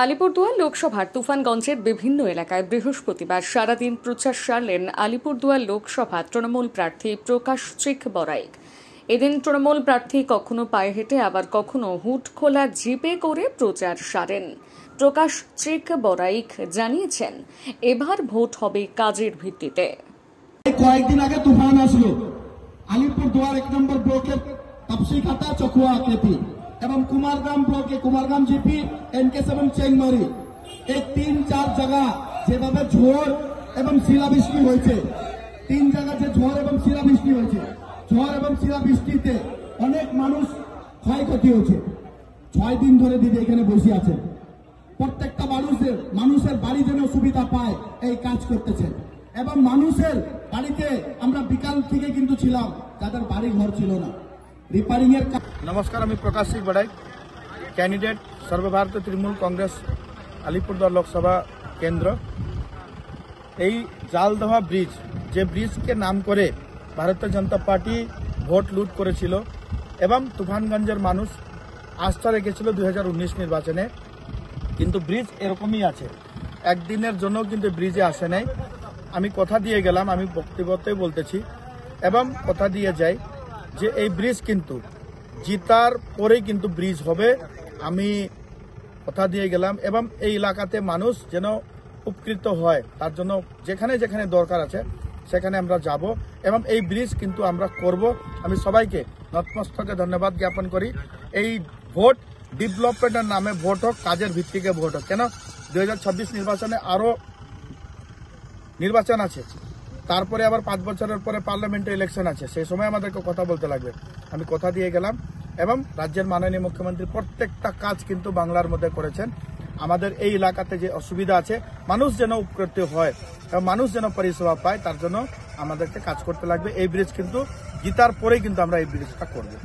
আলিপুরদুয়ার লোকসভার তুফানগঞ্জের বিভিন্ন এলাকায় বৃহস্পতিবার সারাদিন প্রচার সারলেন আলিপুরদুয়ার লোকসভা তৃণমূল প্রার্থী প্রকাশ চিক বড়াইক। এদিন তৃণমূল প্রার্থী কখনো পায়ে হেঁটে আবার কখনো হুড খোলা জিপে করে প্রচার সারেন। প্রকাশ চিক বড়াইক জানিয়েছেন, এবার ভোট হবে কাজের ভিত্তিতে। কয়েকদিন আগে তুফান আসলো, আলিপুরদুয়ার 1 নম্বর ব্লকের তাপসিঘাটা, চকুয়া আকৃতি এবং কুমারগ্রাম ব্লকে কুমারগ্রাম জিপি, এনকেস এবং চেংমারি, এই 3-4 জায়গা যেভাবে ঝড় এবং শিলাবৃষ্টি হয়েছে, 3 জায়গা যে ঝড় এবং শিলাবৃষ্টি হয়েছে, ঝড় এবং শিলাবৃষ্টিতে অনেক মানুষ ক্ষয়ক্ষতি হয়েছে। 6 দিন ধরে দিদি এখানে বসে আছেন, প্রত্যেকটা মানুষের বাড়ি যেন সুবিধা পায় এই কাজ করতেছেন এবং মানুষের বাড়িতে আমরা বিকাল থেকে কিন্তু ছিলাম যাদের বাড়ি ঘর ছিল না, রিপেয়ারিং এর। নমস্কার, আমি প্রকাশ সিং বড়াইক, ক্যান্ডিডেট সর্বভারতীয় তৃণমূল কংগ্রেস আলিপুরদুয়ার লোকসভা কেন্দ্র। এই জালদহা ব্রিজ, যে ব্রিজকে নাম করে ভারতীয় জনতা পার্টি ভোট লুট করেছিল এবং তুফানগঞ্জের মানুষ আস্থা রেখেছিল 2019 নির্বাচনে, কিন্তু ব্রিজ এরকমই আছে, একদিনের জন্য কিন্তু ব্রিজে আসে নাই। আমি কথা দিয়ে গেলাম, আমি বক্তব্যতেই বলতেছি এবং কথা দিয়ে যাই যে এই ব্রিজ কিন্তু জিতার পরেই কিন্তু ব্রিজ হবে, আমি কথা দিয়ে গেলাম। এবং এই এলাকাতে মানুষ যেন উপকৃত হয় তার জন্য যেখানে যেখানে দরকার আছে সেখানে আমরা যাব এবং এই ব্রিজ কিন্তু আমরা করব। আমি সবাইকে নতমস্তকে ধন্যবাদ জ্ঞাপন করি। এই ভোট ডেভেলপমেন্টের নামে ভোট হোক, কাজের ভিত্তিকে ভোট হোক। কেন 2026 নির্বাচনে আরো নির্বাচন আছে, তারপরে আবার 5 বছরের পরে পার্লামেন্টে ইলেকশন আছে, সেই সময় আমাদেরকে কথা বলতে লাগবে। আমি কথা দিয়ে গেলাম এবং রাজ্যের মাননীয় মুখ্যমন্ত্রী প্রত্যেকটা কাজ কিন্তু বাংলার মধ্যে করেছেন। আমাদের এই এলাকাতে যে অসুবিধা আছে, মানুষ যেন উপকৃত হয় এবং মানুষ যেন পরিষেবা পায়, তার জন্য আমাদেরকে কাজ করতে লাগবে। এই ব্রিজ কিন্তু জিতার পরেই কিন্তু আমরা এই ব্রিজটা করবো।